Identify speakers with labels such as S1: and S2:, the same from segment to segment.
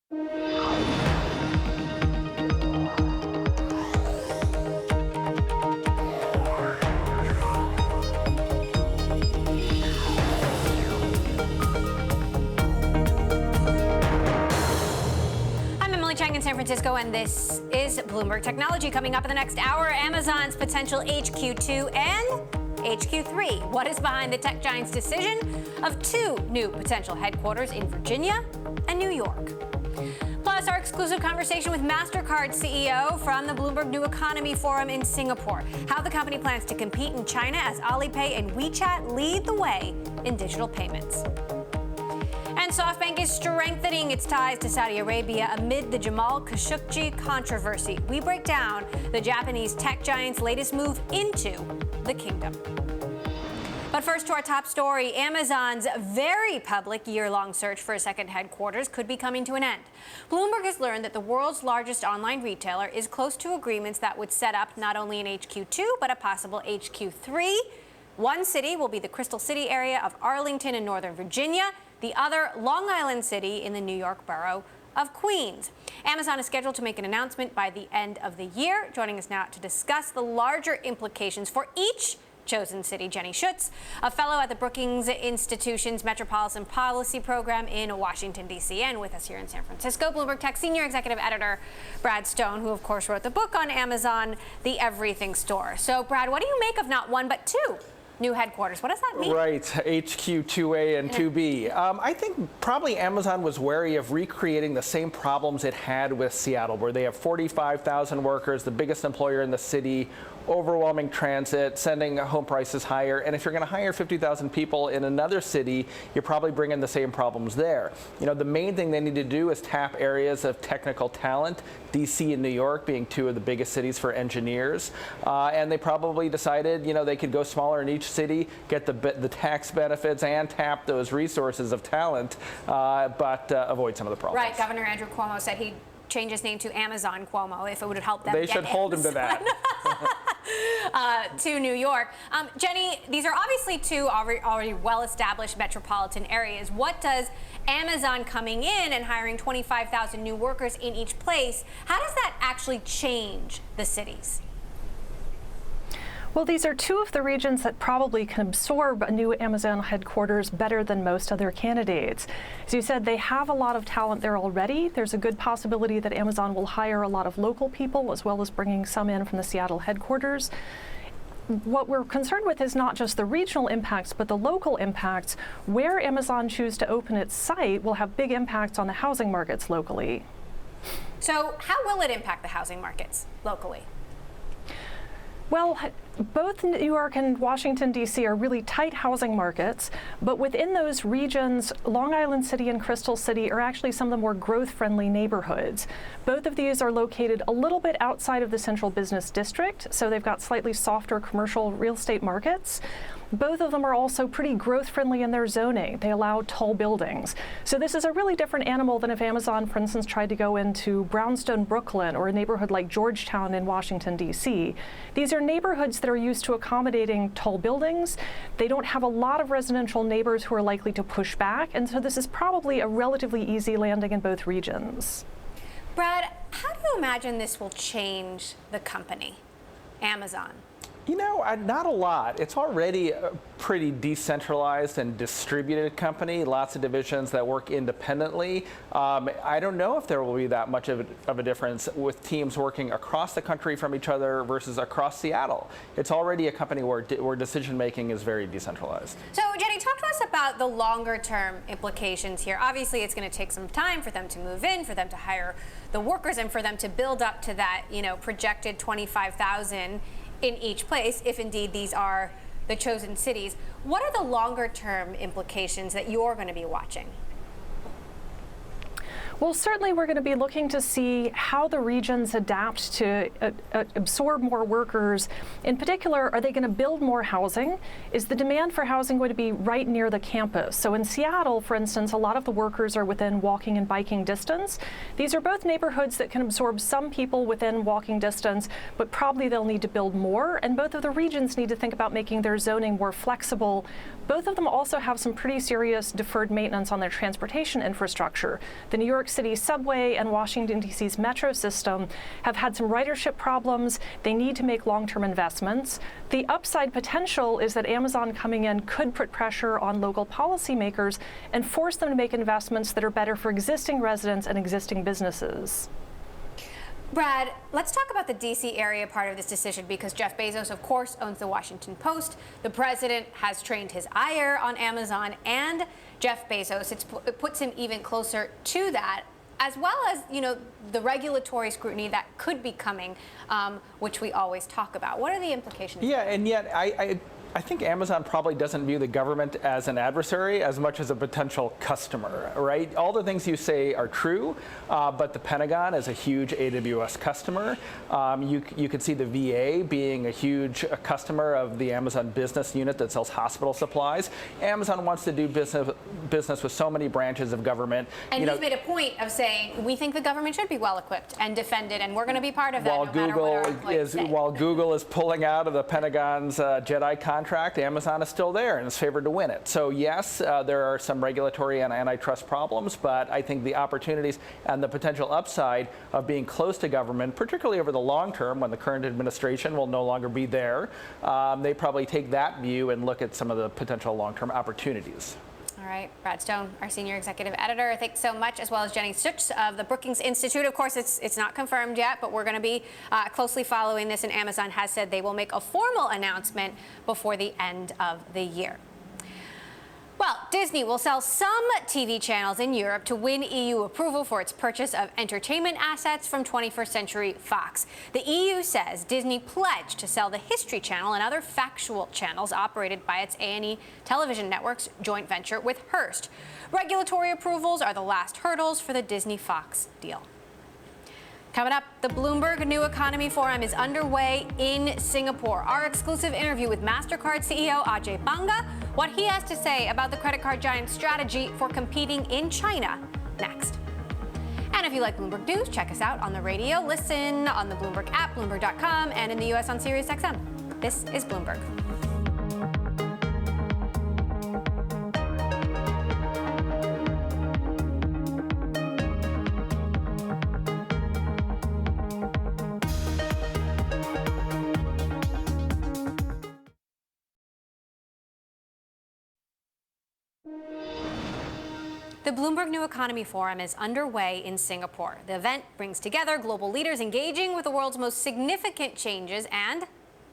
S1: In San Francisco, and this is Bloomberg Technology. Coming up in the next hour, Amazon's potential HQ2 and HQ3. What is behind the tech giant's decision of 2 new potential headquarters in Virginia and New York? Plus, our exclusive conversation with MasterCard CEO from the Bloomberg New Economy Forum in Singapore. How the company plans to compete in China as Alipay and WeChat lead the way in digital payments. And Softbank is strengthening its ties to Saudi Arabia amid the Jamal Khashoggi controversy. We break down the Japanese tech giant's latest move into the kingdom. But first, to our top story, Amazon's very public year-long search for a second headquarters could be coming to an end. Bloomberg has learned that the world's largest online retailer is close to agreements that would set up not only an HQ2, but a possible HQ3. One city will be the Crystal City area of Arlington in Northern Virginia. The other, Long Island City in the New York borough of Queens. Amazon is scheduled to make an announcement by the end of the year. Joining us now to discuss the larger implications for each chosen city, Jenny Schutz, a fellow at the Brookings Institution's Metropolitan Policy Program in Washington, D.C., and with us here in San Francisco, Bloomberg Tech Senior Executive Editor Brad Stone, who, of course, wrote the book on Amazon, The Everything Store. So, Brad, what do you make of not one but 2 new headquarters? What does that mean?
S2: Right, HQ 2A and 2B. I think probably Amazon was wary of recreating the same problems it had with Seattle, where they have 45,000 workers, the biggest employer in the city, overwhelming transit, sending home prices higher. And if you're going to hire 50,000 people in another city, you're probably bringing the same problems there. You know, the main thing they need to do is tap areas of technical talent, DC and New York being 2 of the biggest cities for engineers. And they probably decided, you know, they could go smaller in each city, get the tax benefits and tap those resources of talent, but avoid some of the problems.
S1: Right. Governor Andrew Cuomo said he'd change his name to Amazon Cuomo if it would help them.
S2: They should hold him to that.
S1: To New York. Jenny, these are obviously 2 already well-established metropolitan areas. What does Amazon coming in and hiring 25,000 new workers in each place, how does that actually change the cities?
S3: Well, these are 2 of the regions that probably can absorb a new Amazon headquarters better than most other candidates. As you said, they have a lot of talent there already. There's a good possibility that Amazon will hire a lot of local people, as well as bringing some in from the Seattle headquarters. What we're concerned with is not just the regional impacts, but the local impacts. Where Amazon chooses to open its site will have big impacts on the housing markets locally.
S1: So how will it impact the housing markets locally?
S3: Well, both New York and Washington, D.C. are really tight housing markets, but within those regions, Long Island City and Crystal City are actually some of the more growth-friendly neighborhoods. Both of these are located a little bit outside of the central business district, so they've got slightly softer commercial real estate markets. Both of them are also pretty growth-friendly in their zoning. They allow tall buildings. So this is a really different animal than if Amazon, for instance, tried to go into Brownstone, Brooklyn, or a neighborhood like Georgetown in Washington, D.C. These are neighborhoods that are used to accommodating tall buildings. They don't have a lot of residential neighbors who are likely to push back, and so this is probably a relatively easy landing in both regions.
S1: Brad, how do you imagine this will change the company, Amazon?
S2: You know, not a lot. It's already a pretty decentralized and distributed company, lots of divisions that work independently. I don't know if there will be that much of a difference with teams working across the country from each other versus across Seattle. It's already a company where decision-making is very decentralized.
S1: So, Jenny, talk to us about the longer-term implications here. Obviously, it's going to take some time for them to move in, for them to hire the workers, and for them to build up to that, you know, projected 25,000 in each place, if indeed these are the chosen cities. What are the longer term implications that you're going to be watching?
S3: Well, certainly we're going to be looking to see how the regions adapt to absorb more workers. In particular, are they going to build more housing? Is the demand for housing going to be right near the campus? So in Seattle, for instance, a lot of the workers are within walking and biking distance. These are both neighborhoods that can absorb some people within walking distance, but probably they'll need to build more. And both of the regions need to think about making their zoning more flexible. Both of them also have some pretty serious deferred maintenance on their transportation infrastructure. The New York York City subway and Washington, D.C.'s metro system have had some ridership problems. They need to make long-term investments. The upside potential is that Amazon coming in could put pressure on local policymakers and force them to make investments that are better for existing residents and existing businesses.
S1: Brad, let's talk about the D.C. area part of this decision, because Jeff Bezos, of course, owns the Washington Post. The president has trained his ire on Amazon and Jeff Bezos. It puts him even closer to that, as well as, the regulatory scrutiny that could be coming, which we always talk about. What are the implications?
S2: Yeah, and yet I think Amazon probably doesn't view the government as an adversary as much as a potential customer, right? All the things you say are true, but the Pentagon is a huge AWS customer. You could see the VA being a huge customer of the Amazon business unit that sells hospital supplies. Amazon wants to do business with so many branches of government.
S1: And he's made a point of saying, we think the government should be well equipped and defended, and we're going to be part of that
S2: While Google is pulling out of the Pentagon's JEDI contract, Amazon is still there and is favored to win it. So yes, there are some regulatory and antitrust problems, but I think the opportunities and the potential upside of being close to government, particularly over the long term when the current administration will no longer be there, they probably take that view and look at some of the potential long-term opportunities.
S1: All right, Brad Stone, our senior executive editor, thanks so much, as well as Jenny Stutz of the Brookings Institute. Of course, it's not confirmed yet, but we're going to be closely following this, and Amazon has said they will make a formal announcement before the end of the year. Well, Disney will sell some TV channels in Europe to win EU approval for its purchase of entertainment assets from 21st Century Fox. The EU says Disney pledged to sell the History Channel and other factual channels operated by its A&E television network's joint venture with Hearst. Regulatory approvals are the last hurdles for the Disney-Fox deal. Coming up, the Bloomberg New Economy Forum is underway in Singapore. Our exclusive interview with MasterCard CEO Ajay Banga, what he has to say about the credit card giant's strategy for competing in China, next. And if you like Bloomberg News, check us out on the radio, listen on the Bloomberg app, Bloomberg.com, and in the U.S. on SiriusXM. This is Bloomberg. The Bloomberg New Economy Forum is underway in Singapore. The event brings together global leaders engaging with the world's most significant changes and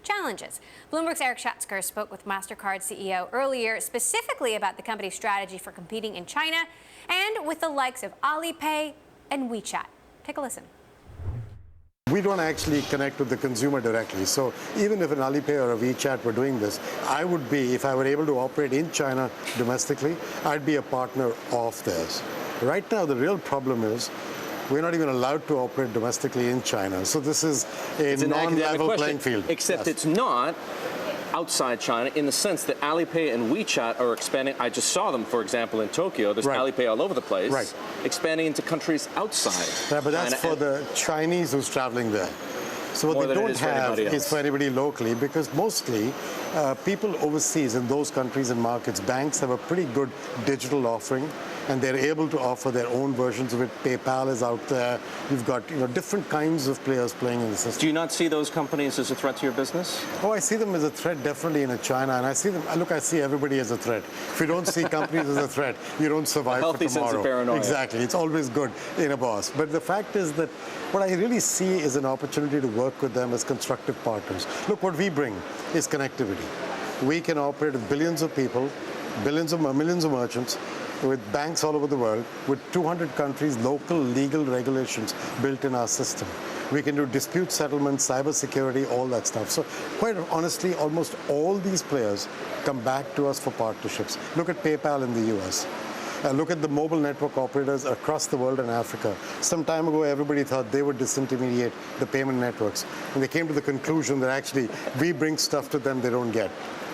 S1: challenges. Bloomberg's Eric Schatzker spoke with MasterCard CEO earlier, specifically about the company's strategy for competing in China and with the likes of Alipay and WeChat. Take a listen.
S4: We don't actually connect with the consumer directly. So even if an Alipay or a WeChat were doing this, I would be, if I were able to operate in China domestically, I'd be a partner of theirs. Right now, the real problem is we're not even allowed to operate domestically in China. So this is a non-level playing field.
S5: Except it's not outside China in the sense that Alipay and WeChat are expanding. I just saw them, for example, in Tokyo. There's Alipay all over the place, expanding into countries outside.
S4: Yeah, but that's for the Chinese who's traveling there. So what they don't have is for anybody locally, because mostly people overseas in those countries and markets, banks have a pretty good digital offering, and they're able to offer their own versions of it. PayPal is out there. You've got different kinds of players playing in the system.
S5: Do you not see those companies as a threat to your business?
S4: Oh, I see them as a threat definitely in China, and I see them. Look, I see everybody as a threat. If you don't see companies as a threat, you don't survive for tomorrow.
S5: Healthy sense of paranoia.
S4: Exactly. It's always good in a boss. But the fact is that what I really see is an opportunity to work with them as constructive partners. Look, what we bring is connectivity. We can operate with billions of people, millions of merchants, with banks all over the world, with 200 countries, local legal regulations built in our system. We can do dispute settlement, cybersecurity, all that stuff. So quite honestly, almost all these players come back to us for partnerships. Look at PayPal in the US. Look at the mobile network operators across the world and Africa. Some time ago, everybody thought they would disintermediate the payment networks. And they came to the conclusion that actually we bring stuff to them they don't get.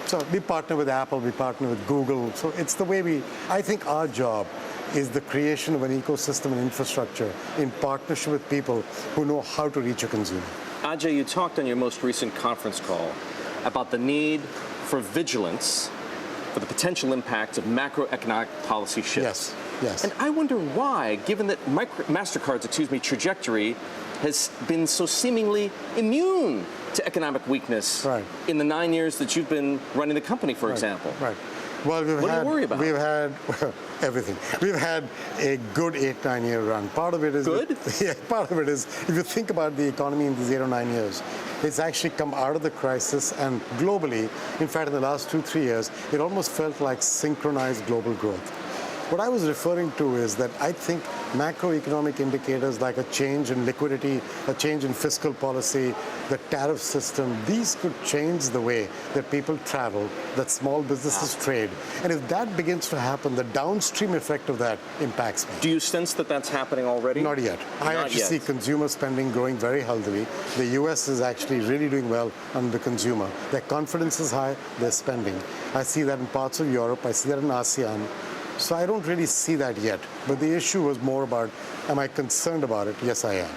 S4: So we partner with Apple, we partner with Google. So it's the way I think our job is the creation of an ecosystem and infrastructure in partnership with people who know how to reach a consumer.
S5: Ajay, you talked on your most recent conference call about the need for vigilance for the potential impact of macroeconomic policy shifts.
S4: Yes. Yes.
S5: And I wonder why, given that MasterCard's, trajectory has been so seemingly immune to economic weakness in the 9 years that you've been running the company, for example.
S4: Right. Well,
S5: what do you worry about?
S4: We've had everything. We've had a good 8-9 year run. Part of it is
S5: good.
S4: Part of it is, if you think about the economy in these 8 or 9 years, it's actually come out of the crisis, and globally, in fact, in the last 2-3 years, it almost felt like synchronized global growth. What I was referring to is that I think macroeconomic indicators like a change in liquidity, a change in fiscal policy, the tariff system, these could change the way that people travel, that small businesses trade. And if that begins to happen, the downstream effect of that impacts me.
S5: Do you sense that that's happening already?
S4: Not yet. I actually see consumer spending growing very healthily. The U.S. is actually really doing well on the consumer. Their confidence is high, they're spending. I see that in parts of Europe, I see that in ASEAN. So I don't really see that yet. But the issue was more about, am I concerned about it? Yes, I am.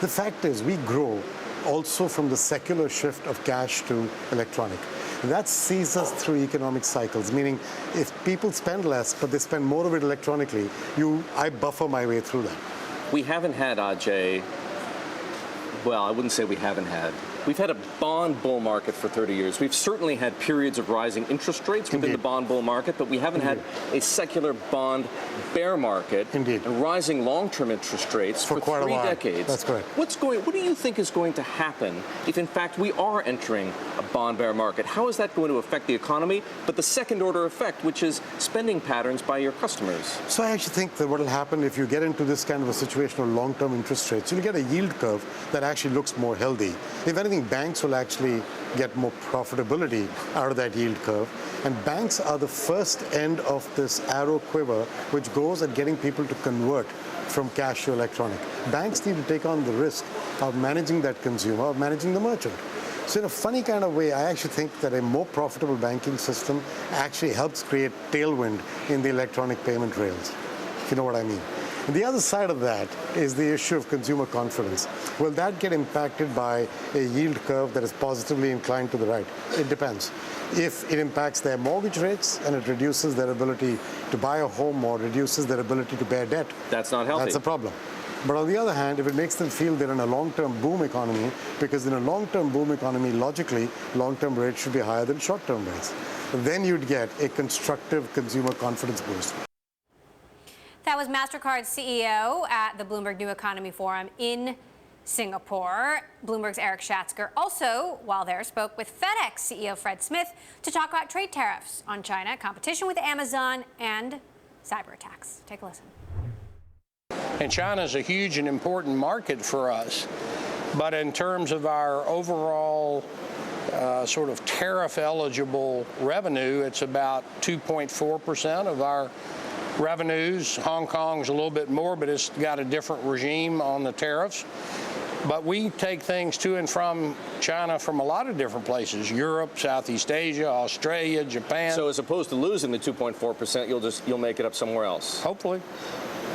S4: The fact is, we grow also from the secular shift of cash to electronic. That sees us through economic cycles, meaning if people spend less, but they spend more of it electronically, I buffer my way through that.
S5: We haven't had, Ajay, well, I wouldn't say we haven't had. We've had a bond bull market for 30 years. We've certainly had periods of rising interest rates within the bond bull market, but we haven't had a secular bond bear market and rising long-term interest rates for
S4: quite
S5: 3 decades.
S4: That's correct.
S5: What do you think is going to happen if, in fact, we are entering a bond bear market? How is that going to affect the economy, but the second-order effect, which is spending patterns by your customers?
S4: So I actually think that what will happen if you get into this kind of a situation of long-term interest rates, you'll get a yield curve that actually looks more healthy. If anything, banks will actually get more profitability out of that yield curve. And banks are the first end of this arrow quiver, which goes at getting people to convert from cash to electronic. Banks need to take on the risk of managing that consumer, of managing the merchant. So in a funny kind of way, I actually think that a more profitable banking system actually helps create tailwind in the electronic payment rails, if you know what I mean. And the other side of that is the issue of consumer confidence. Will that get impacted by a yield curve that is positively inclined to the right? It depends. If it impacts their mortgage rates and it reduces their ability to buy a home or reduces their ability to bear debt,
S5: that's not healthy.
S4: That's a problem. But on the other hand, if it makes them feel they're in a long-term boom economy, because in a long-term boom economy, logically, long-term rates should be higher than short-term rates, then you'd get a constructive consumer confidence boost.
S1: That was MasterCard's CEO at the Bloomberg New Economy Forum in Singapore. Bloomberg's Eric Schatzker also, while there, spoke with FedEx CEO Fred Smith to talk about trade tariffs on China, competition with Amazon, and cyber attacks. Take a listen.
S6: And China is a huge and important market for us. But in terms of our overall sort of tariff-eligible revenue, it's about 2.4% of our revenues. Hong Kong's a little bit more, but it's got a different regime on the tariffs. But we take things to and from China from a lot of different places: Europe, Southeast Asia, Australia, Japan.
S5: So as opposed to losing the 2.4%, you'll make it up somewhere else.
S6: Hopefully.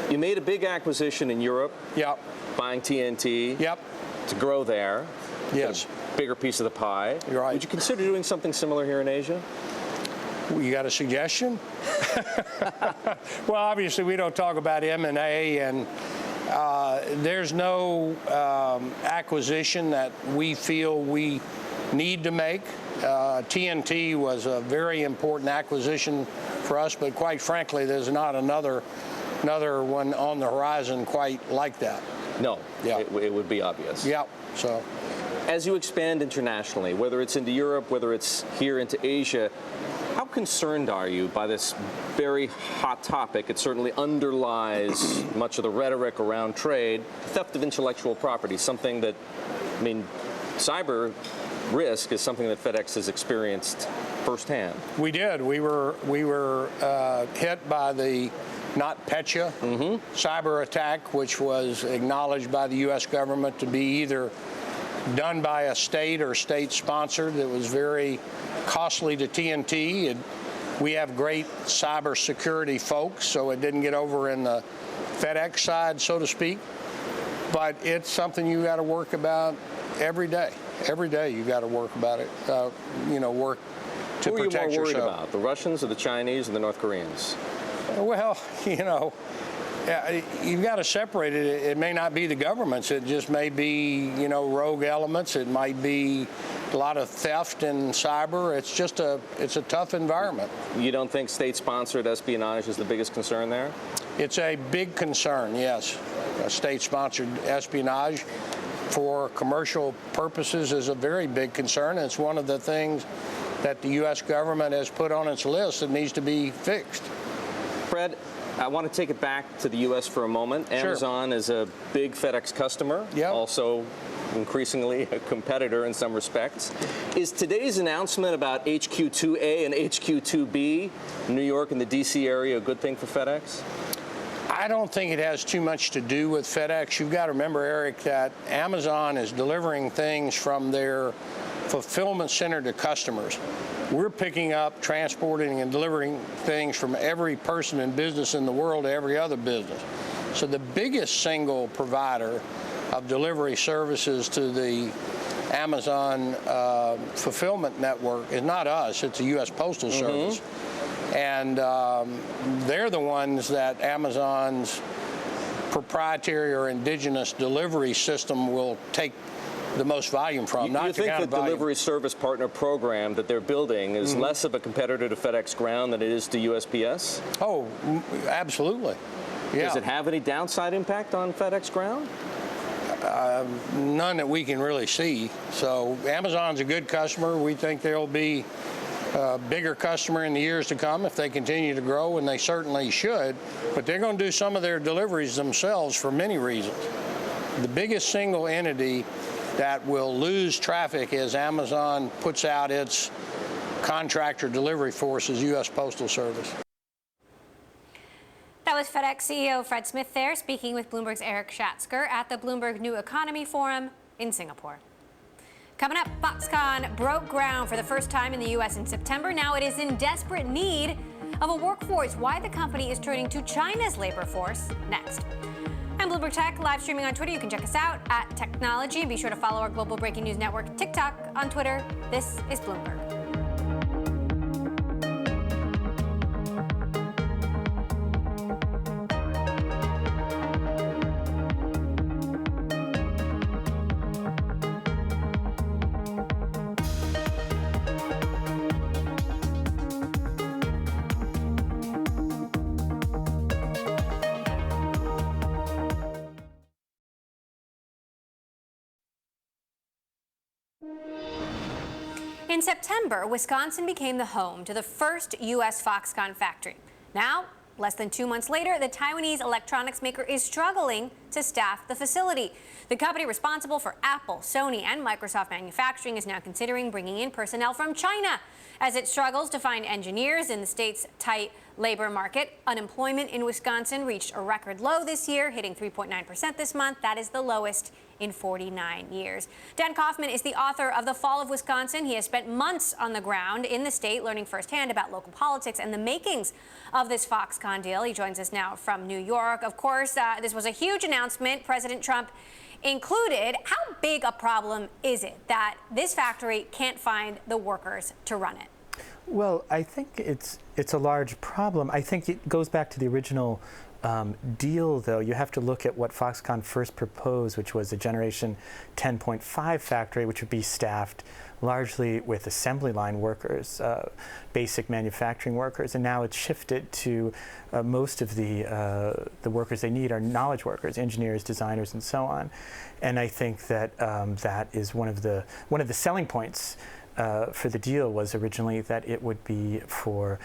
S5: You made a big acquisition in Europe.
S6: Yep.
S5: Buying TNT.
S6: Yep.
S5: To grow there.
S6: Yes.
S5: A bigger piece of the pie.
S6: You're right.
S5: Would you consider doing something similar here in Asia?
S6: You got a suggestion? Well, obviously we don't talk about M&A, and there's no acquisition that we feel we need to make. TNT was a very important acquisition for us, but quite frankly, there's not another one on the horizon quite like that.
S5: No,
S6: yeah.
S5: It would be obvious.
S6: Yeah. So,
S5: as you expand internationally, whether it's into Europe, whether it's here into Asia, how concerned are you by this very hot topic? It certainly underlies much of the rhetoric around trade, theft of intellectual property, something that, I mean, cyber risk is something that FedEx has experienced firsthand.
S6: We did. We were hit by the NotPetya cyber attack, which was acknowledged by the U.S. government to be either done by a state or state-sponsored. It was very costly to TNT. We have great cybersecurity folks, so it didn't get over in the FedEx side, so to speak. But it's something you got to work about every day. Every day you got to work about it. Work to protect yourself.
S5: Who are you more worried about, the Russians or the Chinese or the North Koreans?
S6: Well, you've got to separate it. It may not be the governments. It just may be, rogue elements. It might be a lot of theft and cyber. It's a tough environment.
S5: You don't think state-sponsored espionage is the biggest concern there?
S6: It's a big concern, yes. State-sponsored espionage for commercial purposes is a very big concern. It's one of the things that the U.S. government has put on its list that needs to be fixed.
S5: Fred, I want to take it back to the U.S. for a moment.
S6: Sure.
S5: Amazon is a big FedEx customer, also increasingly a competitor in some respects. Is today's announcement about HQ2A and HQ2B, New York and the D.C. area, a good thing for FedEx?
S6: I don't think it has too much to do with FedEx. You've got to remember, Eric, that Amazon is delivering things from their fulfillment center to customers. We're picking up, transporting, and delivering things from every person in business in the world to every other business. So the biggest single provider of delivery services to the Amazon fulfillment network is not us, it's the U.S. Postal Service. And they're the ones that Amazon's proprietary or indigenous delivery system will take the most volume from.
S5: You think the delivery service partner program that they're building is less of a competitor to FedEx Ground than it is to USPS?
S6: Oh, absolutely. Yeah.
S5: Does it have any downside impact on FedEx Ground?
S6: None that we can really see. So Amazon's a good customer. We think they'll be a bigger customer in the years to come if they continue to grow, and they certainly should. But they're going to do some of their deliveries themselves for many reasons. The biggest single entity that will lose traffic as Amazon puts out its contractor delivery force is U.S. Postal Service.
S1: That was FedEx CEO Fred Smith there, speaking with Bloomberg's Eric Schatzker at the Bloomberg New Economy Forum in Singapore. Coming up, Foxconn broke ground for the first time in the U.S. in September. Now it is in desperate need of a workforce. Why the company is turning to China's labor force next. I'm Bloomberg Tech, live streaming on Twitter. You can check us out at Technology. And be sure to follow our Global Breaking News Network TikTok on Twitter. This is Bloomberg. In September, Wisconsin became the home to the first U.S. Foxconn factory. Now, less than 2 months later, the Taiwanese electronics maker is struggling to staff the facility. The company responsible for Apple, Sony, and Microsoft manufacturing is now considering bringing in personnel from China as it struggles to find engineers in the state's tight labor market. Unemployment in Wisconsin reached a record low this year, hitting 3.9% this month. That is the lowest in 49 years. Dan Kaufman is the author of The Fall of Wisconsin. He has spent months on the ground in the state, learning firsthand about local politics and the makings of this Foxconn deal. He joins us now from New York. Of course, this was a huge announcement, President Trump included. How big a problem is it that this factory can't find the workers to run it?
S7: Well, I think it's a large problem. I think it goes back to the original deal, though. You have to look at what Foxconn first proposed, which was a Generation 10.5 factory, which would be staffed largely with assembly line workers, basic manufacturing workers, and now it's shifted to most of the workers they need are knowledge workers, engineers, designers, and so on. And I think that that is one of the selling points for the deal was originally that it would be for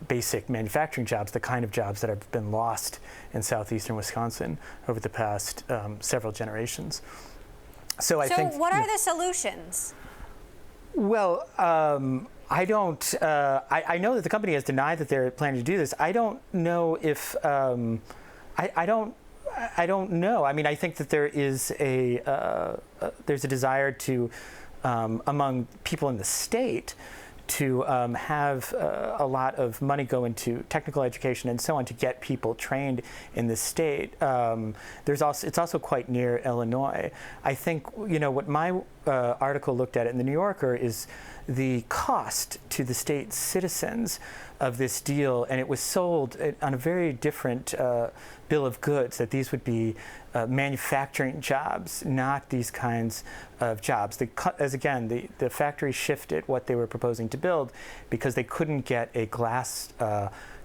S7: basic manufacturing jobs, the kind of jobs that have been lost in southeastern Wisconsin over the past several generations. So I think. So
S1: what are the solutions?
S7: Well, I don't. I know that the company has denied that they're planning to do this. I don't know if. I don't know. I mean, I think that there is there's a desire to. Among people in the state to have a lot of money go into technical education and so on to get people trained in the state. It's also quite near Illinois. I think, what my article looked at in the New Yorker is the cost to the state citizens of this deal, and it was sold on a very different bill of goods, that these would be manufacturing jobs, not these kinds of jobs. The factory shifted what they were proposing to build because they couldn't get a glass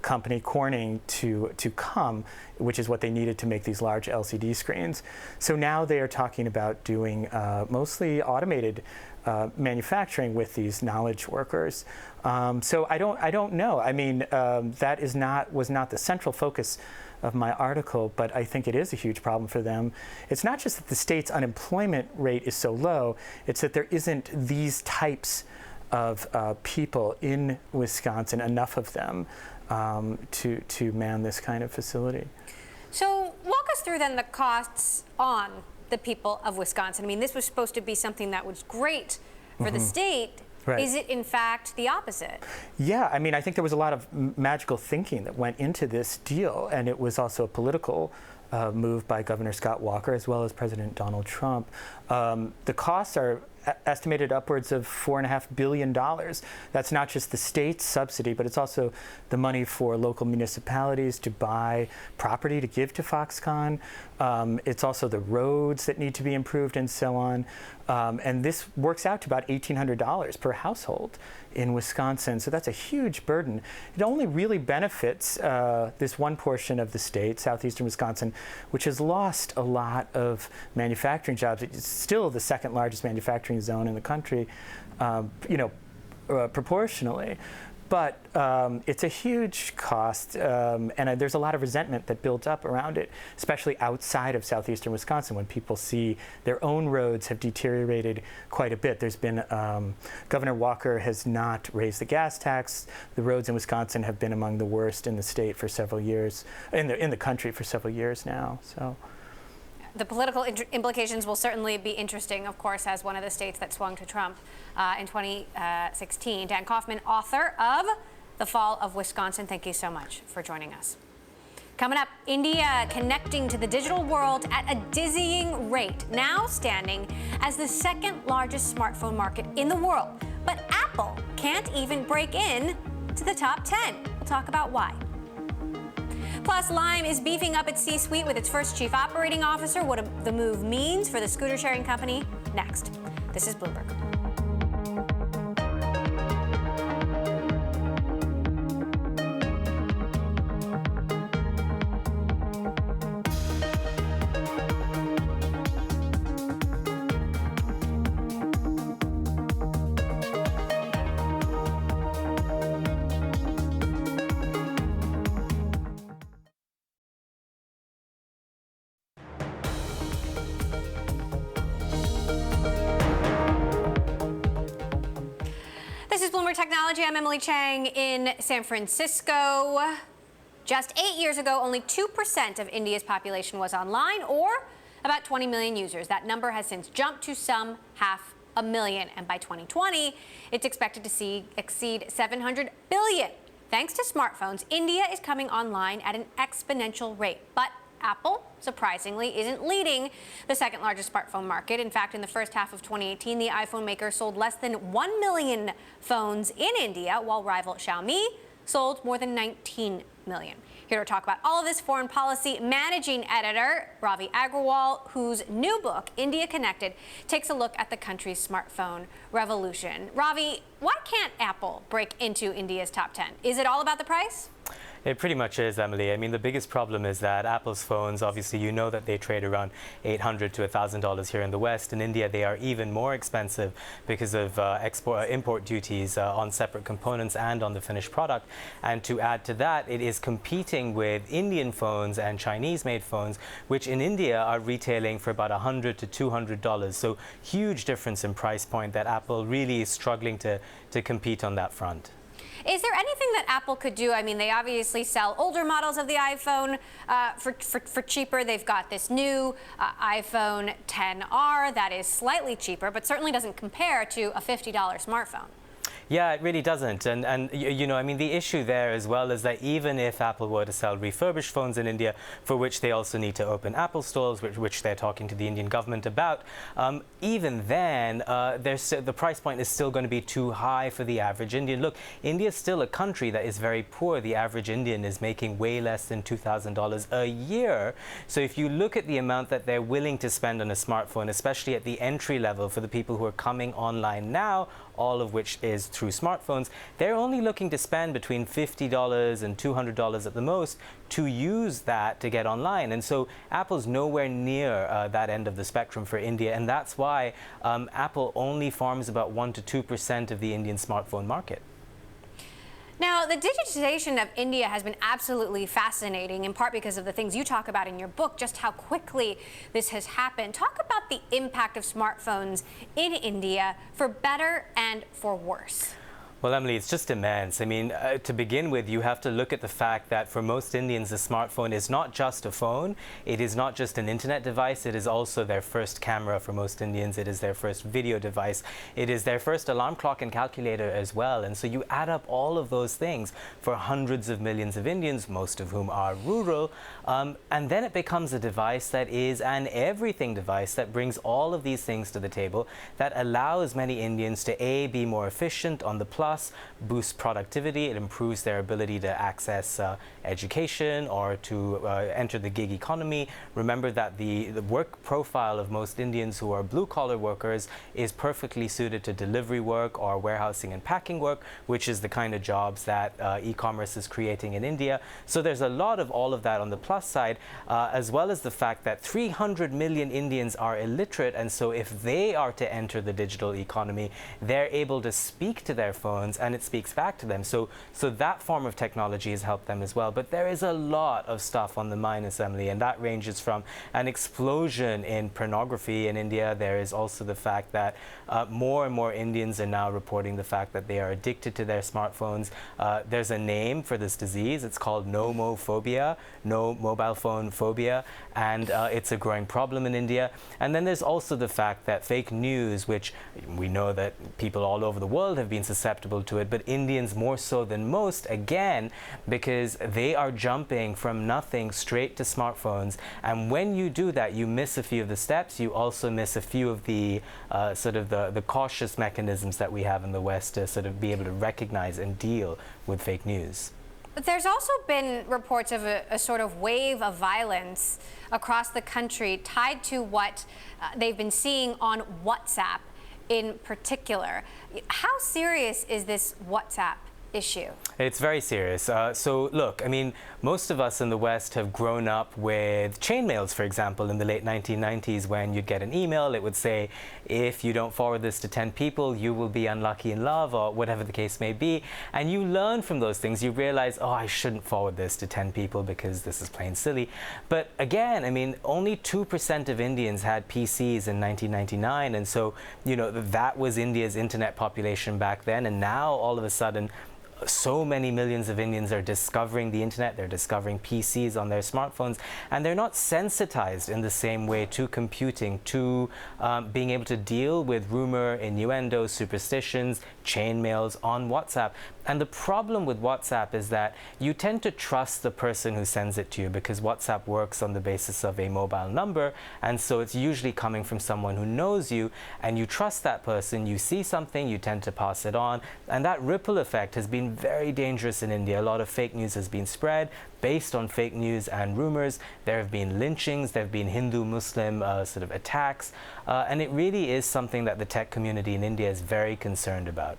S7: company, Corning, to come, which is what they needed to make these large LCD screens. So now they are talking about doing mostly automated manufacturing with these knowledge workers. So I don't know. I mean, that was not the central focus of my article, but I think it is a huge problem for them. It's not just that the state's unemployment rate is so low, it's that there isn't these types of people in Wisconsin, enough of them, to man this kind of facility.
S1: So walk us through then the costs on the people of Wisconsin. I mean, this was supposed to be something that was great for the state.
S7: Right.
S1: Is it in fact the opposite?
S7: Yeah, I mean, I think there was a lot of magical thinking that went into this deal, and it was also a political move by Governor Scott Walker as well as President Donald Trump. The costs are estimated upwards of $4.5 billion. That's not just the state's subsidy, but it's also the money for local municipalities to buy property to give to Foxconn. It's also the roads that need to be improved and so on. And this works out to about $1,800 per household in Wisconsin. So that's a huge burden. It only really benefits this one portion of the state, southeastern Wisconsin, which has lost a lot of manufacturing jobs. It's still the second largest manufacturing zone in the country, proportionally. But it's a huge cost, and there's a lot of resentment that builds up around it, especially outside of southeastern Wisconsin, when people see their own roads have deteriorated quite a bit. There's been, Governor Walker has not raised the gas tax. The roads in Wisconsin have been among the worst in the state for several years, in the country for several years now. So.
S1: The political implications will certainly be interesting, of course, as one of the states that swung to Trump in 2016. Dan Kaufman, author of The Fall of Wisconsin, thank you so much for joining us. Coming up, India connecting to the digital world at a dizzying rate, now standing as the second largest smartphone market in the world. But Apple can't even break in to the top 10. We'll talk about why. Plus, Lime is beefing up its C-suite with its first chief operating officer. What the move means for the scooter sharing company, next. This is Bloomberg. Technology. I'm Emily Chang in San Francisco. Just 8 years ago, only 2% of India's population was online, or about 20 million users. That number has since jumped to some 500,000, and by 2020, it's expected to exceed 700 billion. Thanks to smartphones, India is coming online at an exponential rate. But Apple, surprisingly, isn't leading the second largest smartphone market. In fact, in the first half of 2018, the iPhone maker sold less than 1 million phones in India, while rival Xiaomi sold more than 19 million. Here to talk about all of this, foreign policy managing editor Ravi Agrawal, whose new book, India Connected, takes a look at the country's smartphone revolution. Ravi, why can't Apple break into India's top 10? Is it all about the price?
S8: It pretty much is, Emily. I mean, the biggest problem is that Apple's phones, obviously, you know that they trade around $800 to $1,000 here in the West. In India, they are even more expensive because of import duties on separate components and on the finished product. And to add to that, it is competing with Indian phones and Chinese-made phones, which in India are retailing for about $100 to $200. So huge difference in price point that Apple really is struggling to compete on that front.
S1: Is there anything that Apple could do? I mean, they obviously sell older models of the iPhone for cheaper. They've got this new iPhone XR that is slightly cheaper, but certainly doesn't compare to a $50 smartphone.
S8: Yeah, it really doesn't. And you know, I mean, the issue there as well is that even if Apple were to sell refurbished phones in India, for which they also need to open Apple stores, which they're talking to the Indian government about, even then, the price point is still going to be too high for the average Indian. Look, India is still a country that is very poor. The average Indian is making way less than $2,000 a year. So if you look at the amount that they're willing to spend on a smartphone, especially at the entry level for the people who are coming online now, all of which is through smartphones, they're only looking to spend between $50 and $200 at the most to use that to get online. And so Apple's nowhere near that end of the spectrum for India, and that's why Apple only forms about 1% to 2% of the Indian smartphone market.
S1: Now, the digitization of India has been absolutely fascinating, in part because of the things you talk about in your book, just how quickly this has happened. Talk about the impact of smartphones in India, for better and for worse.
S8: Well, Emily, it's just immense. I mean, to begin with, you have to look at the fact that for most Indians, the smartphone is not just a phone. It is not just an internet device. It is also their first camera for most Indians. It is their first video device. It is their first alarm clock and calculator as well. And so you add up all of those things for hundreds of millions of Indians, most of whom are rural. And then it becomes a device that is an everything device that brings all of these things to the table, that allows many Indians to A, be more efficient on the plus, boost productivity. It improves their ability to access education or to enter the gig economy. Remember that the work profile of most Indians who are blue-collar workers is perfectly suited to delivery work or warehousing and packing work, which is the kind of jobs that e-commerce is creating in India. So there's a lot of all of that on the plus side, as well as the fact that 300 million Indians are illiterate, and so if they are to enter the digital economy, they're able to speak to their phones and it speaks back to them. So that form of technology has helped them as well. But there is a lot of stuff on the minus, Emily, and that ranges from an explosion in pornography in India. There is also the fact that more and more Indians are now reporting the fact that they are addicted to their smartphones. There's a name for this disease. It's called nomophobia, no mobile phone phobia, and it's a growing problem in India. And then there's also the fact that fake news, which we know that people all over the world have been susceptible to it, but Indians more so than most, again, because they are jumping from nothing straight to smartphones. And when you do that, you miss a few of the steps. You also miss a few of the sort of the cautious mechanisms that we have in the West to sort of be able to recognize and deal with fake news.
S1: There's also been reports of a sort of wave of violence across the country tied to what they've been seeing on WhatsApp in particular. How serious is this WhatsApp issue?
S8: It's very serious. So look, I mean, most of us in the West have grown up with chain mails, for example, in the late 1990s, when you'd get an email, it would say, if you don't forward this to 10 people, you will be unlucky in love, or whatever the case may be. And you learn from those things. You realize, oh, I shouldn't forward this to 10 people because this is plain silly. But again, I mean, only 2% of Indians had PCs in 1999. And so, you know, that was India's internet population back then. And now all of a sudden, so many millions of Indians are discovering the internet, they're discovering PCs on their smartphones, and they're not sensitized in the same way to computing, to being able to deal with rumor, innuendo, superstitions, chain mails on WhatsApp. And the problem with WhatsApp is that you tend to trust the person who sends it to you, because WhatsApp works on the basis of a mobile number, and so it's usually coming from someone who knows you, and you trust that person. You see something, you tend to pass it on, and that ripple effect has been very dangerous in India. A lot of fake news has been spread based on fake news and rumors. There have been lynchings, there have been Hindu-Muslim sort of attacks, and it really is something that the tech community in India is very concerned about.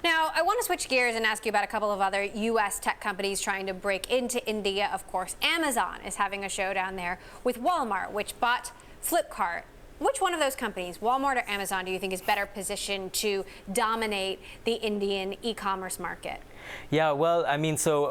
S1: Now, I want to switch gears and ask you about a couple of other U.S. tech companies trying to break into India. Of course, Amazon is having a showdown there with Walmart, which bought Flipkart. Which one of those companies, Walmart or Amazon, do you think is better positioned to dominate the Indian e-commerce market?
S8: Yeah, well, I mean, so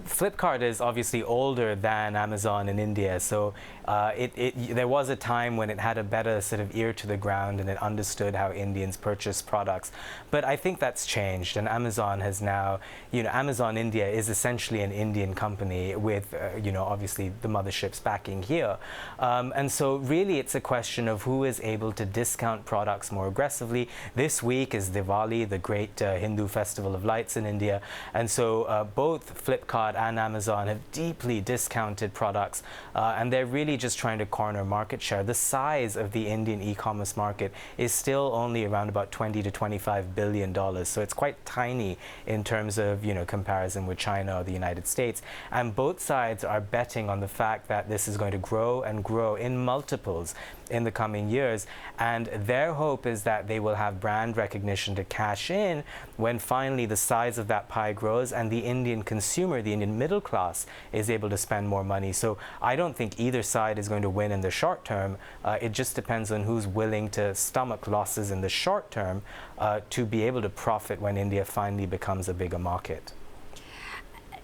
S8: Flipkart is obviously older than Amazon in India, so there was a time when it had a better sort of ear to the ground and it understood how Indians purchase products. But I think that's changed, and Amazon has now, Amazon India is essentially an Indian company with, obviously the motherships backing here. And so really it's a question of who is able to discount products more aggressively. This week is Diwali, the great Hindu festival of lights in India. And so both Flipkart and Amazon have deeply discounted products, and they're really just trying to corner market share. The size of the Indian e-commerce market is still only around about $20 to $25 billion. So it's quite tiny in terms of, comparison with China or the United States. And both sides are betting on the fact that this is going to grow and grow in multiples in the coming years, and their hope is that they will have brand recognition to cash in when finally the size of that pie grows and the Indian consumer, the Indian middle class, is able to spend more money. So I don't think either side is going to win in the short term. It just depends on who's willing to stomach losses in the short term to be able to profit when India finally becomes a bigger market.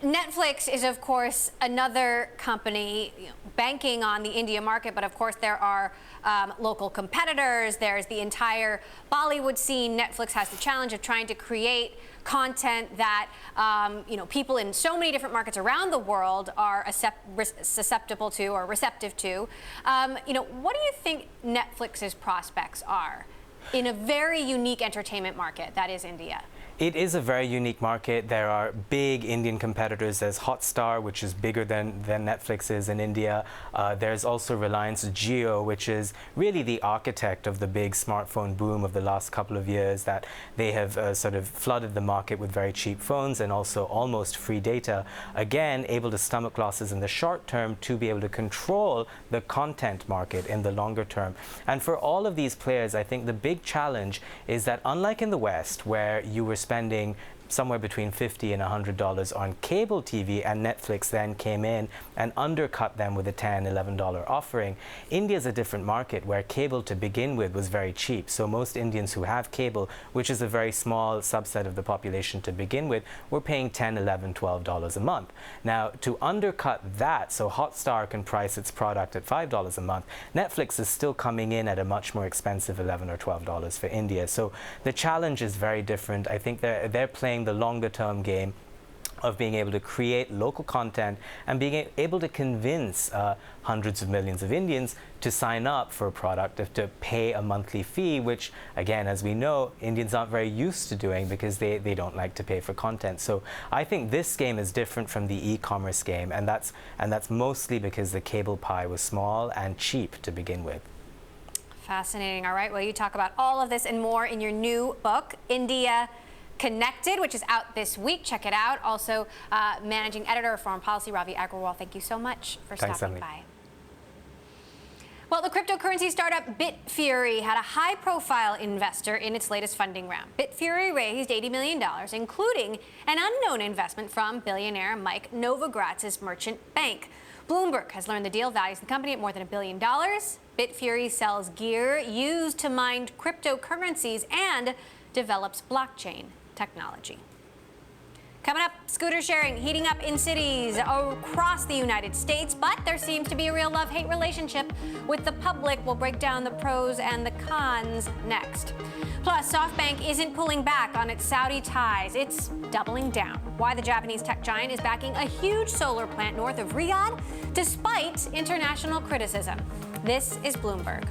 S1: Netflix is, of course, another company banking on the India market, but of course there are local competitors. There's the entire Bollywood scene. Netflix has the challenge of trying to create content that people in so many different markets around the world are susceptible to or receptive to. What do you think Netflix's prospects are in a very unique entertainment market that is India?
S8: It is a very unique market. There are big Indian competitors. There's Hotstar, which is bigger than Netflix is in India. There's also Reliance Jio, which is really the architect of the big smartphone boom of the last couple of years, that they have sort of flooded the market with very cheap phones and also almost free data. Again, able to stomach losses in the short term to be able to control the content market in the longer term. And for all of these players, I think the big challenge is that unlike in the West, where you were spending somewhere between $50 and $100 on cable TV, and Netflix then came in and undercut them with a $10, $11 offering. India's a different market where cable to begin with was very cheap. So most Indians who have cable, which is a very small subset of the population to begin with, were paying $10, $11, $12 a month. Now, to undercut that, so Hotstar can price its product at $5 a month, Netflix is still coming in at a much more expensive $11 or $12 for India. So the challenge is very different. I think they're playing the longer term game of being able to create local content and being able to convince hundreds of millions of Indians to sign up for a product, to pay a monthly fee, which, again, as we know, Indians aren't very used to doing because they don't like to pay for content. So I think this game is different from the e-commerce game, and that's mostly because the cable pie was small and cheap to begin with.
S1: Fascinating. All right, well, you talk about all of this and more in your new book, India Connected, which is out this week. Check it out. Also, managing editor of Foreign Policy, Ravi Agrawal, thank you so much for stopping by. Well, the cryptocurrency startup Bitfury had a high-profile investor in its latest funding round. Bitfury raised $80 million, including an unknown investment from billionaire Mike Novogratz's merchant bank. Bloomberg has learned the deal values the company at more than $1 billion. Bitfury sells gear used to mine cryptocurrencies and develops blockchain technology. Coming up, scooter sharing heating up in cities across the United States, but there seems to be a real love-hate relationship with the public. We'll break down the pros and the cons next. Plus, Softbank isn't pulling back on its Saudi ties. It's doubling down. Why the Japanese tech giant is backing a huge solar plant north of Riyadh, despite international criticism. This is Bloomberg.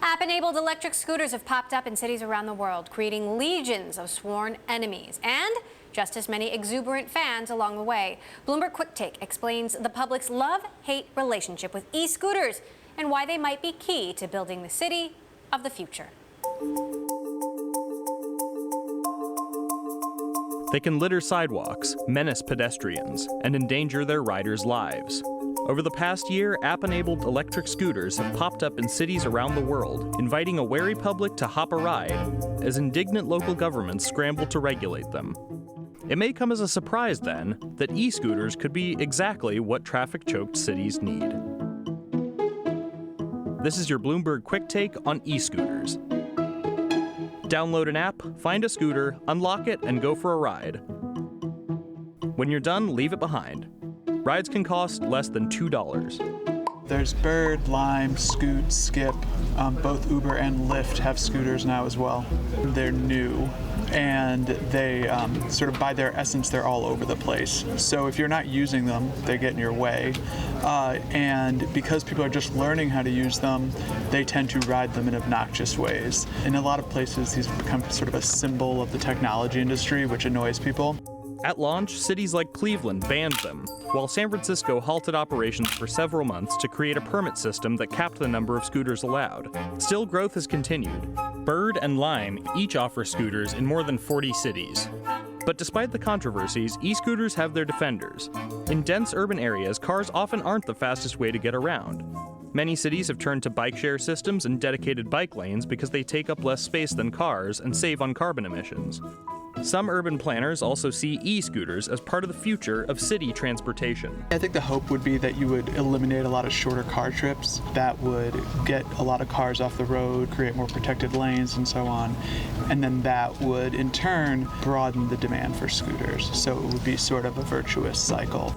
S1: App-enabled electric scooters have popped up in cities around the world, creating legions of sworn enemies and just as many exuberant fans along the way. Bloomberg Quick Take explains the public's love-hate relationship with e-scooters and why they might be key to building the city of the future.
S9: They can litter sidewalks, menace pedestrians, and endanger their riders' lives. Over the past year, app-enabled electric scooters have popped up in cities around the world, inviting a wary public to hop a ride as indignant local governments scramble to regulate them. It may come as a surprise, then, that e-scooters could be exactly what traffic-choked cities need. This is your Bloomberg Quick Take on e-scooters. Download an app, find a scooter, unlock it, and go for a ride. When you're done, leave it behind. Rides can cost less than $2.
S10: There's Bird, Lime, Scoot, Skip. Both Uber and Lyft have scooters now as well. They're new, and they sort of by their essence, they're all over the place. So if you're not using them, they get in your way. And because people are just learning how to use them, they tend to ride them in obnoxious ways. In a lot of places, these become sort of a symbol of the technology industry, which annoys people.
S9: At launch, cities like Cleveland banned them, while San Francisco halted operations for several months to create a permit system that capped the number of scooters allowed. Still, growth has continued. Bird and Lime each offer scooters in more than 40 cities. But despite the controversies, e-scooters have their defenders. In dense urban areas, cars often aren't the fastest way to get around. Many cities have turned to bike share systems and dedicated bike lanes because they take up less space than cars and save on carbon emissions. Some urban planners also see e-scooters as part of the future of city transportation.
S10: I think the hope would be that you would eliminate a lot of shorter car trips. That would get a lot of cars off the road, create more protected lanes and so on. And then that would, in turn, broaden the demand for scooters. So it would be sort of a virtuous cycle.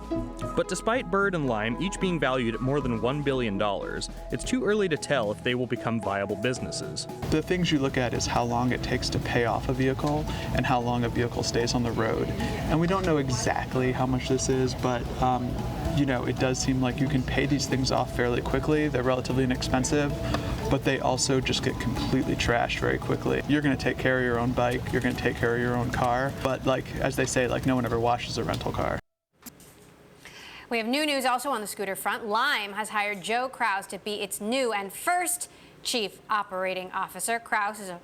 S9: But despite Bird and Lime each being valued at more than $1 billion, it's too early to tell if they will become viable businesses.
S10: The things you look at is how long it takes to pay off a vehicle and how long a vehicle stays on the road. And we don't know exactly how much this is, but it does seem like you can pay these things off fairly quickly. They're relatively inexpensive, but they also just get completely trashed very quickly. You're going to take care of your own bike, you're going to take care of your own car, but as they say, no one ever washes a rental car.
S1: We have new news also on the scooter front. Lime has hired Joe Kraus to be its new and first chief operating officer. Kraus is a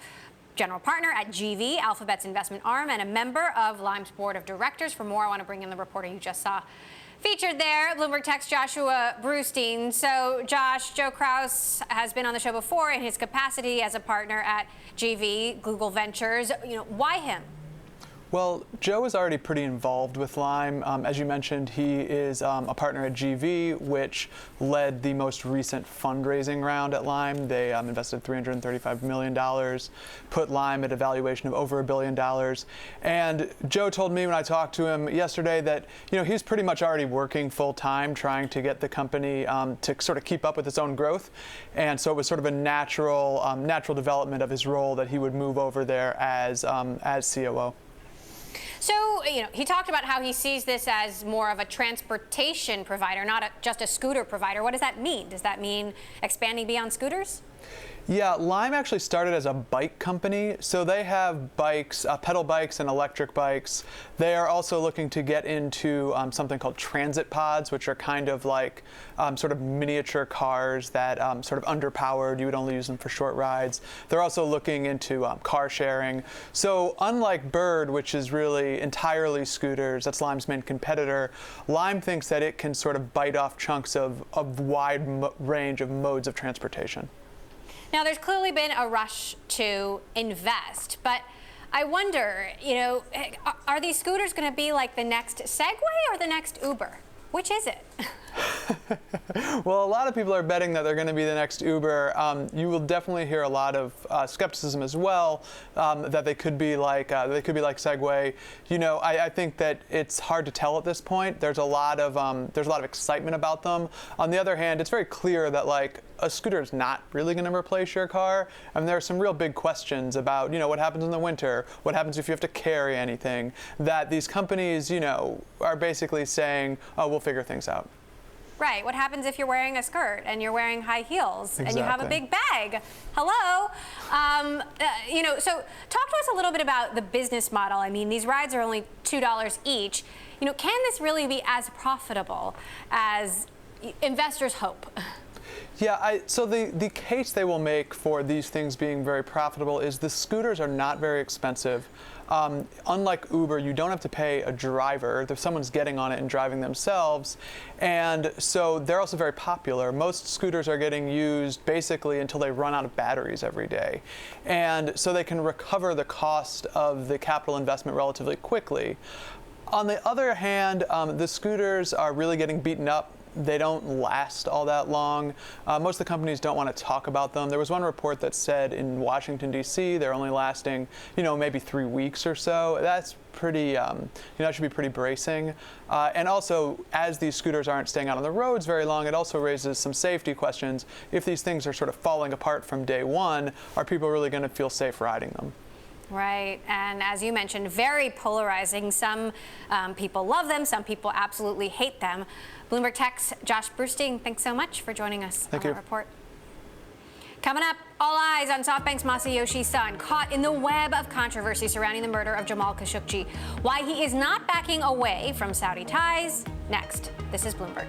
S1: general partner at GV, Alphabet's investment arm, and a member of Lime's board of directors. For more, I want to bring in the reporter you just saw featured there, Bloomberg Tech's Joshua Brewstein. So, Josh, Joe Kraus has been on the show before in his capacity as a partner at GV, Google Ventures. Why him?
S10: Well, Joe is already pretty involved with Lime. As you mentioned, he is a partner at GV, which led the most recent fundraising round at Lime. They invested $335 million, put Lime at a valuation of over $1 billion. And Joe told me when I talked to him yesterday that he's pretty much already working full time trying to get the company to sort of keep up with its own growth. And so it was sort of a natural development of his role that he would move over there as COO.
S1: So, he talked about how he sees this as more of a transportation provider, not just a scooter provider. What does that mean? Does that mean expanding beyond scooters?
S10: Yeah, Lime actually started as a bike company. So they have bikes, pedal bikes and electric bikes. They are also looking to get into something called transit pods, which are kind of like sort of miniature cars that sort of underpowered. You would only use them for short rides. They're also looking into car sharing. So unlike Bird, which is really entirely scooters, that's Lime's main competitor, Lime thinks that it can sort of bite off chunks of wide range of modes of transportation.
S1: Now, there's clearly been a rush to invest, but I wonder, are these scooters going to be like the next Segway or the next Uber? Which is it?
S10: Well, a lot of people are betting that they're going to be the next Uber. You will definitely hear a lot of skepticism as well that they could be like Segway. I think that it's hard to tell at this point. There's a lot of excitement about them. On the other hand, it's very clear that a scooter is not really going to replace your car. And there are some real big questions about what happens in the winter, what happens if you have to carry anything. That these companies are basically saying, oh, we'll figure things out.
S1: Right. What happens if you're wearing a skirt and you're wearing high heels and you have a big bag? Hello. So talk to us a little bit about the business model. I mean, these rides are only $2 each. Can this really be as profitable as investors hope?
S10: Yeah, so the case they will make for these things being very profitable is the scooters are not very expensive. Unlike Uber, you don't have to pay a driver. If someone's getting on it and driving themselves. And so they're also very popular. Most scooters are getting used basically until they run out of batteries every day. And so they can recover the cost of the capital investment relatively quickly. On the other hand, the scooters are really getting beaten up they don't last all that long. Most of the companies don't want to talk about them. There was one report that said in Washington, D.C., they're only lasting, maybe 3 weeks or so. That's pretty, that should be pretty bracing. And also, as these scooters aren't staying out on the roads very long, it also raises some safety questions. If these things are sort of falling apart from day one, are people really going to feel safe riding them?
S1: Right, and as you mentioned, very polarizing. Some people love them, some people absolutely hate them. Bloomberg Tech's Josh Brustein, thanks so much for joining us on our report. Coming up, all eyes on SoftBank's Masayoshi Son, caught in the web of controversy surrounding the murder of Jamal Khashoggi. Why he is not backing away from Saudi ties. Next, this is Bloomberg.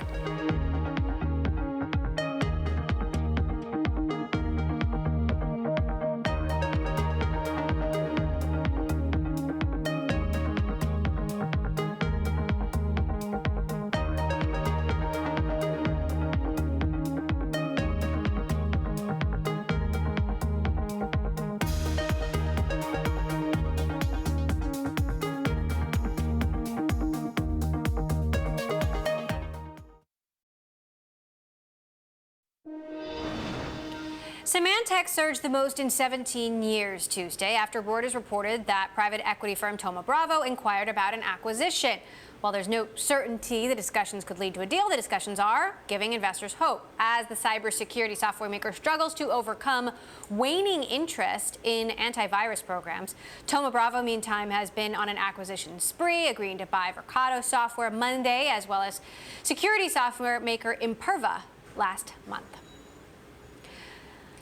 S1: Symantec surged the most in 17 years Tuesday after Reuters reported that private equity firm Thoma Bravo inquired about an acquisition. While there's no certainty the discussions could lead to a deal, the discussions are giving investors hope as the cybersecurity software maker struggles to overcome waning interest in antivirus programs. Thoma Bravo, meantime, has been on an acquisition spree, agreeing to buy Verkado Software Monday, as well as security software maker Imperva last month.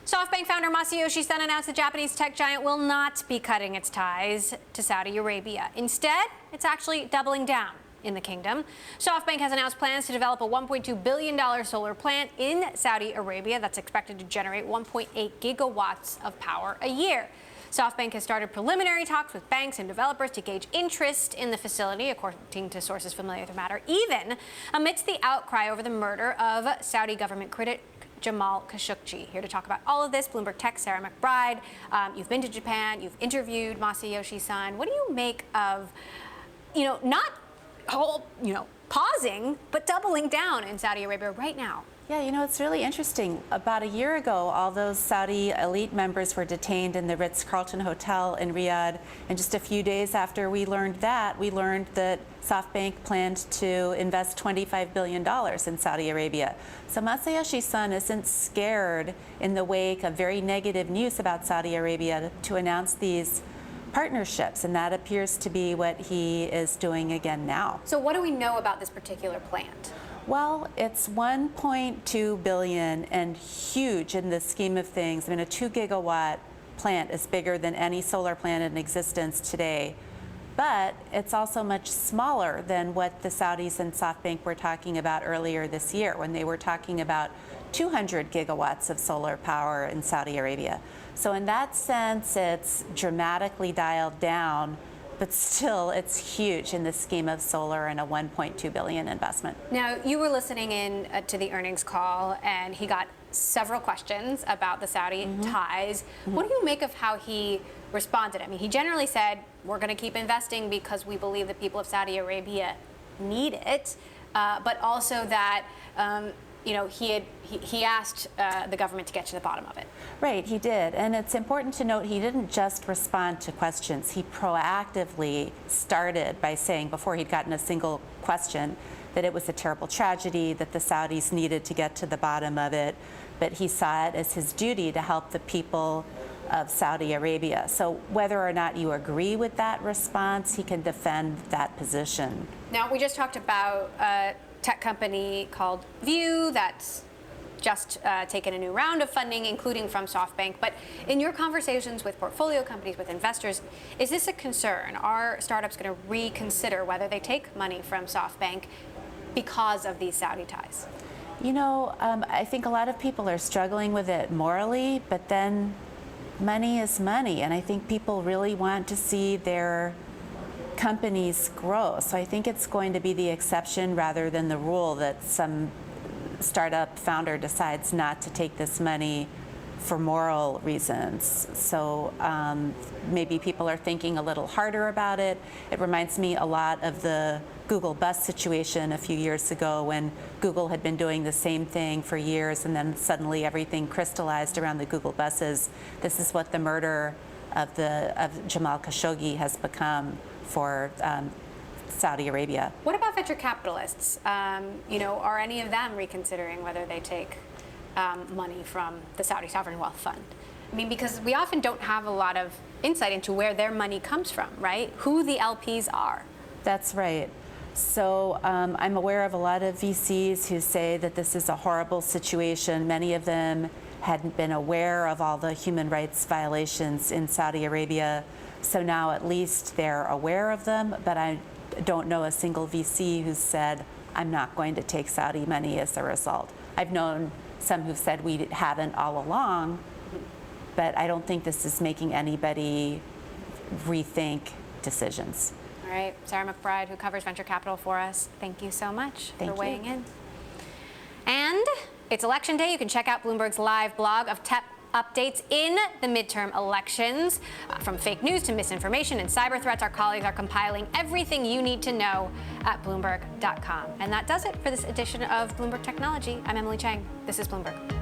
S1: SoftBank founder Masayoshi Son announced the Japanese tech giant will not be cutting its ties to Saudi Arabia. Instead, it's actually doubling down in the kingdom. SoftBank has announced plans to develop a $1.2 billion solar plant in Saudi Arabia that's expected to generate 1.8 gigawatts of power a year. SoftBank has started preliminary talks with banks and developers to gauge interest in the facility, according to sources familiar with the matter, even amidst the outcry over the murder of Saudi government critic Jamal Khashoggi. Here to talk about all of this, Bloomberg Tech, Sarah McBride. You've been to Japan, you've interviewed Masayoshi Son. What do you make of, not pausing, but doubling down in Saudi Arabia right now?
S11: Yeah, it's really interesting. About a year ago, all those Saudi elite members were detained in the Ritz-Carlton Hotel in Riyadh. And just a few days after we learned that SoftBank planned to invest $25 billion in Saudi Arabia. So Masayoshi Son isn't scared in the wake of very negative news about Saudi Arabia to announce these partnerships, and that appears to be what he is doing again now.
S1: So what do we know about this particular plant?
S11: Well, it's $1.2 billion and huge in the scheme of things. I mean, a 2 gigawatt plant is bigger than any solar plant in existence today. But it's also much smaller than what the Saudis and SoftBank were talking about earlier this year when they were talking about 200 gigawatts of solar power in Saudi Arabia. So in that sense, it's dramatically dialed down, but still it's huge in the scheme of solar and a $1.2 billion investment.
S1: Now, you were listening in to the earnings call, and he got several questions about the Saudi ties. What do you make of how he responded? I mean, he generally said, we're going to keep investing because we believe the people of Saudi Arabia need it, but also that he asked the government to get to the bottom of it.
S11: Right, he did. And it's important to note he didn't just respond to questions. He proactively started by saying, before he'd gotten a single question, that it was a terrible tragedy, that the Saudis needed to get to the bottom of it, but he saw it as his duty to help the people of Saudi Arabia. So whether or not you agree with that response, he can defend that position.
S1: Now, we just talked about a tech company called View that's just taken a new round of funding, including from SoftBank. But in your conversations with portfolio companies, with investors, is this a concern? Are startups going to reconsider whether they take money from SoftBank because of these Saudi ties?
S11: I think a lot of people are struggling with it morally, but then money is money, and I think people really want to see their companies grow. So I think it's going to be the exception rather than the rule that some startup founder decides not to take this money for moral reasons. So maybe people are thinking a little harder about it. It reminds me a lot of the Google bus situation a few years ago when Google had been doing the same thing for years and then suddenly everything crystallized around the Google buses. This is what the murder of Jamal Khashoggi has become for Saudi Arabia.
S1: What about venture capitalists? Are any of them reconsidering whether they take money from the Saudi Sovereign Wealth Fund? I mean, because we often don't have a lot of insight into where their money comes from, right? Who the LPs are.
S11: That's right. So I'm aware of a lot of VCs who say that this is a horrible situation. Many of them hadn't been aware of all the human rights violations in Saudi Arabia. So now at least they're aware of them, but I don't know a single VC who said, I'm not going to take Saudi money as a result. I've known some who've said we haven't all along, but I don't think this is making anybody rethink decisions.
S1: All right, Sarah McBride, who covers venture capital for us, thank you so much for weighing in. And it's election day. You can check out Bloomberg's live blog of tech updates in the midterm elections. From fake news to misinformation and cyber threats, our colleagues are compiling everything you need to know at Bloomberg.com. And that does it for this edition of Bloomberg Technology. I'm Emily Chang. This is Bloomberg.